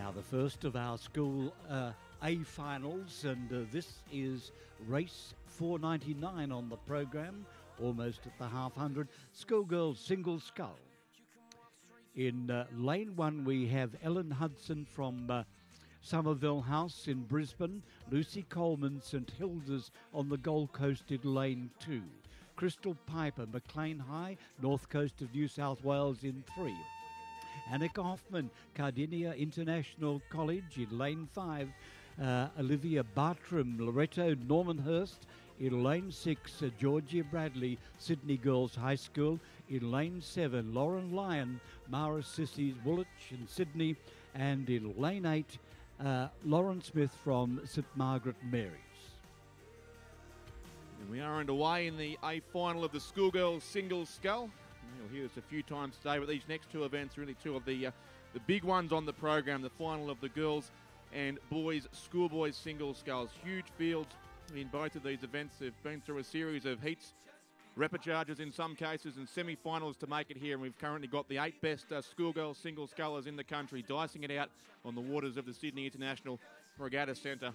Now the first of our school A finals, and this is race 499 on the programme, almost at the half hundred. Schoolgirls single scull. In lane 1 we have Ellen Hudson from Somerville House in Brisbane, Lucy Coleman, St Hildas on the Gold Coast in lane 2. Crystal Piper, Maclean High, North Coast of New South Wales in 3. Annika Hoffman, Kardinia International College in lane 5. Olivia Bartram, Loreto, Normanhurst in lane 6. Georgia Bradley, Sydney Girls High School in lane 7. Lyon, Marist, Woolwich in Sydney, and in lane 8, Lauren Smith from St Margaret Mary's. And we are underway in the A final of the Schoolgirls single scull. You'll hear this a few times today, but these next two events are really two of the big ones on the program. The final of the girls and boys schoolboys single sculls. Huge fields in both of these events. They've been through a series of heats, repecharges in some cases, and semi-finals to make it here. And we've currently got the 8 best schoolgirls single scullers in the country dicing it out on the waters of the Sydney International Regatta Centre.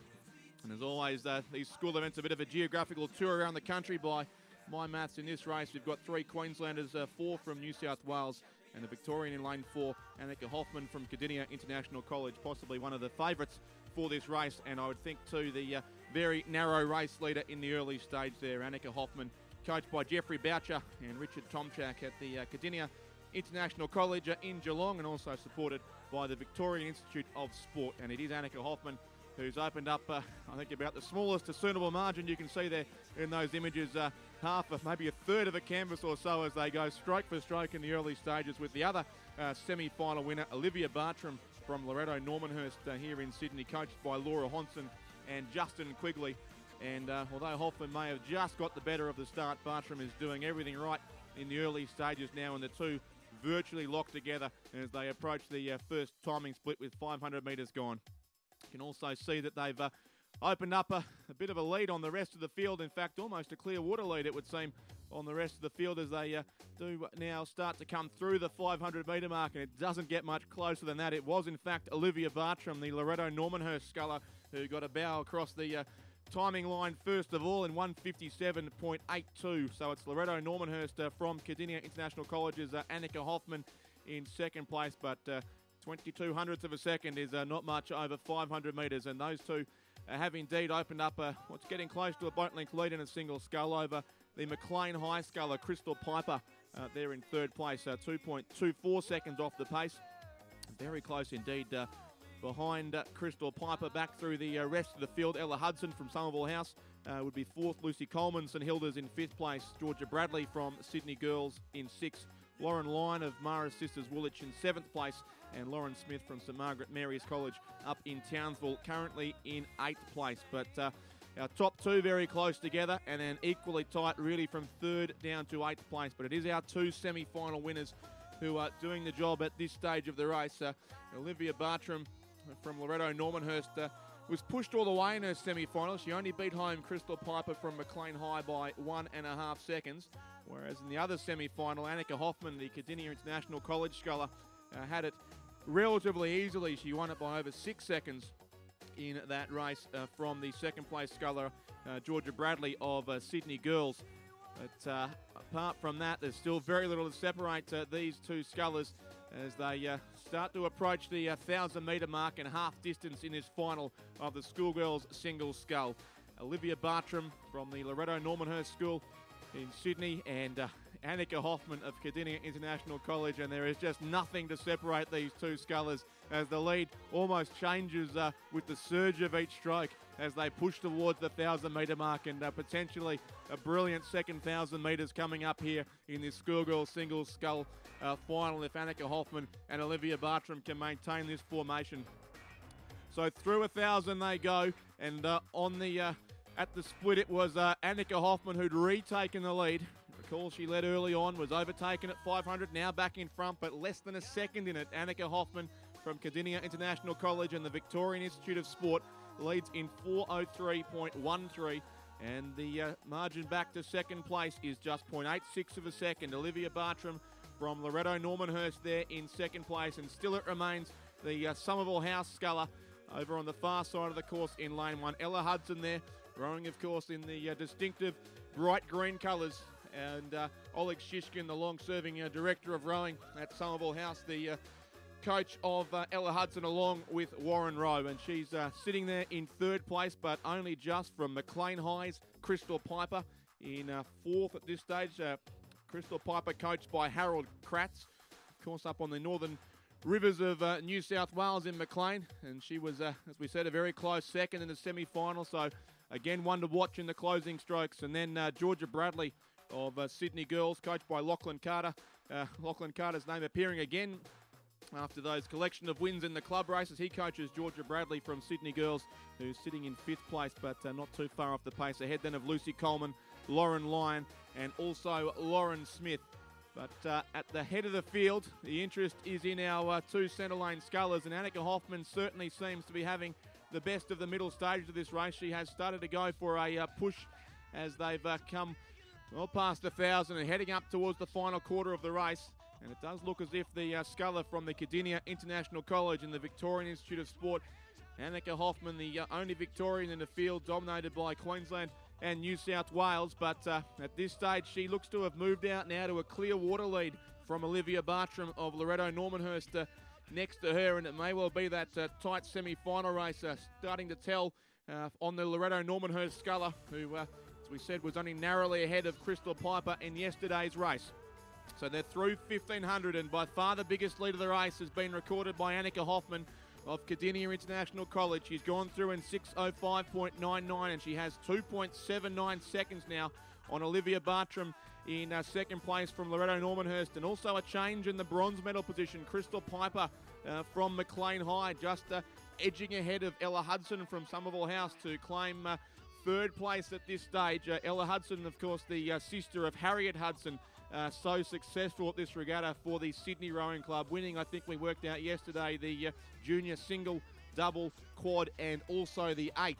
And as always, these school events are a bit of a geographical tour around the country. By my maths in this race, we've got 3 Queenslanders, 4 from New South Wales, and a Victorian in lane 4, Annika Hoffman from Kardinia International College, possibly one of the favourites for this race. And I would think too the very narrow race leader in the early stage there, Annika Hoffman, coached by Jeffrey Boucher and Richard Tomchak at the Kardinia International College in Geelong, and also supported by the Victorian Institute of Sport. And it is Annika Hoffman who's opened up, I think, about the smallest discernible margin you can see there in those images, half, maybe a third of a canvas or so, as they go stroke for stroke in the early stages with the other semi-final winner, Olivia Bartram from Loreto Normanhurst here in Sydney, coached by Laura Hudson and Justin Quigley. And although Hoffman may have just got the better of the start, Bartram is doing everything right in the early stages now, and the two virtually locked together as they approach the first timing split with 500 metres gone. You can also see that they've opened up a bit of a lead on the rest of the field. In fact, almost a clear water lead, it would seem, on the rest of the field as they do now start to come through the 500 metre mark, and it doesn't get much closer than that. It was, in fact, Olivia Bartram, the Loreto Normanhurst sculler, who got a bow across the timing line first of all in 1:57.82. So it's Loreto Normanhurst from Kardinia International College's Annika Hoffman in second place, but 22 hundredths of a second is not much over 500 metres, and those two have indeed opened up what's getting close to a boat length lead in a single scull over the Maclean High sculler, Crystal Piper, there in third place, 2.24 seconds off the pace. Very close indeed behind Crystal Piper. Back through the rest of the field, Ella Hudson from Somerville House would be fourth, Lucy Coleman, St Hildas in fifth place, Georgia Bradley from Sydney Girls in sixth, Lyon of Marist Sisters Woolwich in 7th place, and Lauren Smith from St Margaret Mary's College up in Townsville currently in 8th place. But our top two very close together, and then equally tight really from 3rd down to 8th place. But it is our two semi-final winners who are doing the job at this stage of the race. Olivia Bartram from Loreto Normanhurst was pushed all the way in her semi-final. She only beat home Crystal Piper from Maclean High by 1.5 seconds. Whereas in the other semi-final, Annika Hoffman, the Kardinia International College sculler, had it relatively easily. She won it by over 6 seconds in that race from the second place sculler, Georgia Bradley of Sydney Girls. But apart from that, there's still very little to separate these two scullers as they start to approach the 1,000 metre mark and half distance in this final of the Schoolgirls single scull. Olivia Bartram from the Loreto Normanhurst School in Sydney, and Annika Hoffman of Kardinia International College, and there is just nothing to separate these two scullers as the lead almost changes with the surge of each stroke as they push towards the 1,000 metre mark, and potentially a brilliant second 1,000 metres coming up here in this Schoolgirls single scull final if Annika Hoffman and Olivia Bartram can maintain this formation. So through 1,000 they go, and on the at the split, it was Annika Hoffman who'd retaken the lead. Recall she led early on, was overtaken at 500, now back in front, but less than a second in it. Annika Hoffman from Kardinia International College and the Victorian Institute of Sport leads in 4:03.13, and the margin back to second place is just 0.86 of a second. Olivia Bartram from Loreto Normanhurst there in second place, and still it remains the Somerville House sculler over on the far side of the course in lane 1. Ella Hudson there, rowing, of course, in the distinctive bright green colours. And Oleg Shishkin, the long-serving director of rowing at Somerville House, the coach of Ella Hudson, along with Warren Rowe. And she's sitting there in 3rd place, but only just from Maclean High's Crystal Piper in 4th at this stage. Crystal Piper coached by Harold Kratz, of course, up on the northern rivers of New South Wales in Maclean. And she was, as we said, a very close second in the semi-final. So, again, one to watch in the closing strokes. And then Georgia Bradley of Sydney Girls, coached by Lachlan Carter. Lachlan Carter's name appearing again after those collection of wins in the club races. He coaches Georgia Bradley from Sydney Girls, who's sitting in 5th place, but not too far off the pace ahead then of Lucy Coleman, Lauren Lyon, and also Lauren Smith. But at the head of the field, the interest is in our 2 centre lane scullers, and Annika Hoffman certainly seems to be having the best of the middle stage of this race. She has started to go for a push as they've come well past 1,000 and heading up towards the final quarter of the race. And it does look as if the sculler from the Kardinia International College and the Victorian Institute of Sport, Annika Hoffman, the only Victorian in the field, dominated by Queensland and New South Wales. But at this stage, she looks to have moved out now to a clear water lead from Olivia Bartram of Loreto Normanhurst next to her. And it may well be that tight semi-final race starting to tell on the Loreto Normanhurst sculler, who, as we said, was only narrowly ahead of Crystal Piper in yesterday's race. So they're through 1,500, and by far the biggest lead of the race has been recorded by Annika Hoffman of Kardinia International College. She's gone through in 6:05.99, and she has 2.79 seconds now on Olivia Bartram in 2nd place from Loreto Normanhurst. And also a change in the bronze medal position. Crystal Piper from Maclean High just edging ahead of Ella Hudson from Somerville House to claim 3rd place at this stage. Ella Hudson, of course, the sister of Harriet Hudson, so successful at this regatta for the Sydney Rowing Club, winning, I think we worked out yesterday, the junior single, double, quad, and also the 8.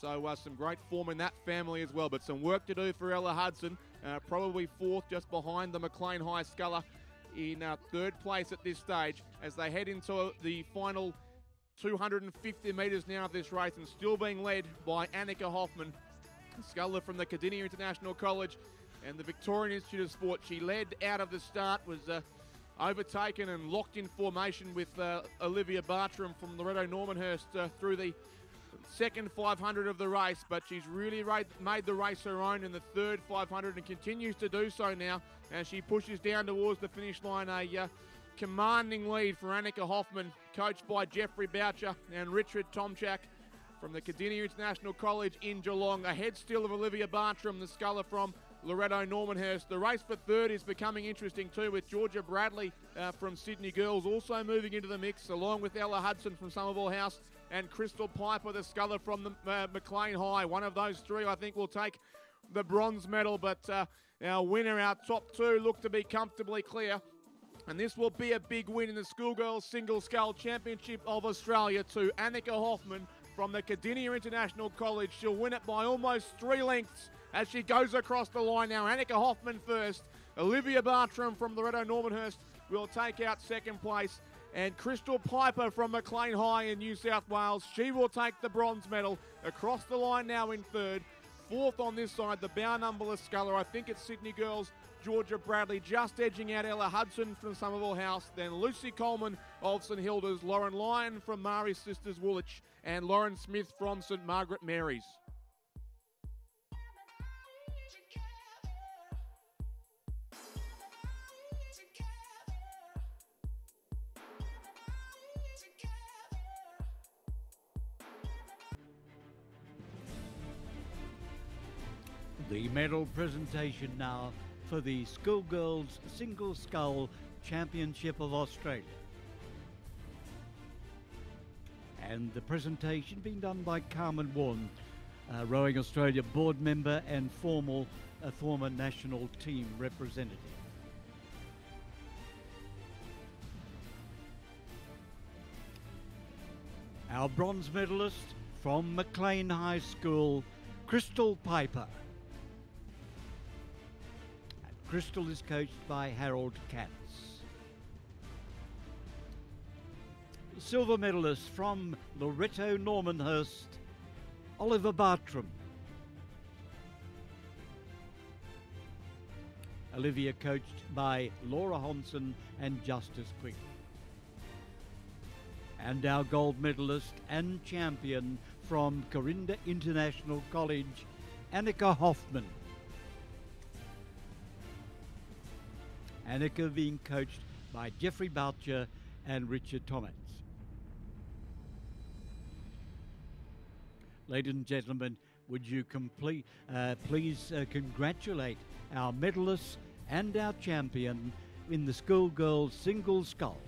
So some great form in that family as well, but some work to do for Ella Hudson, probably 4th just behind the Maclean High sculler in 3rd place at this stage as they head into the final 250 metres now of this race, and still being led by Annika Hoffman, sculler from the Kardinia International College and the Victorian Institute of Sport. She led out of the start, was overtaken and locked in formation with Olivia Bartram from Loreto Normanhurst through the second 500 of the race, but she's really made the race her own in the 3rd 500 and continues to do so now as she pushes down towards the finish line. A commanding lead for Annika Hoffman, coached by Jeffrey Boucher and Richard Tomchak from the Kardinia International College in Geelong. Ahead still of Olivia Bartram, the sculler from Loreto Normanhurst. The race for 3rd is becoming interesting too, with Georgia Bradley from Sydney Girls also moving into the mix, along with Ella Hudson from Somerville House and Crystal Piper, the sculler from the Maclean High. One of those 3, I think, will take the bronze medal, but our winner, our top 2, look to be comfortably clear. And this will be a big win in the Schoolgirls Single Scull Championship of Australia to Annika Hoffman from the Kardinia International College. She'll win it by almost 3 lengths as she goes across the line now. Annika Hoffman first. Olivia Bartram from Loreto Normanhurst will take out 2nd place. And Crystal Piper from Maclean High in New South Wales, she will take the bronze medal. Across the line now in 3rd. 4th on this side, the bow numberless sculler. I think it's Sydney Girls, Georgia Bradley just edging out Ella Hudson from Somerville House. Then Lucy Coleman of St Hildas, Lauren Lyon from Marist Sisters Woolwich, and Lauren Smith from St Margaret Mary's. The medal presentation now for the Schoolgirls Single Scull Championship of Australia. And the presentation being done by Carmen Warren, Rowing Australia board member and former national team representative. Our bronze medalist from Maclean High School, Crystal Piper. Crystal is coached by Harold Katz. silver medalist from Loreto, Normanhurst, Oliver Bartram. Olivia coached by Laura Hudson and Justice Quick. And our gold medalist and champion from Kardinia International College, Annika Hoffman. Annika being coached by Jeffrey Boucher and Richard Thomas. Ladies and gentlemen, would you please congratulate our medalists and our champion in the Schoolgirls single scull.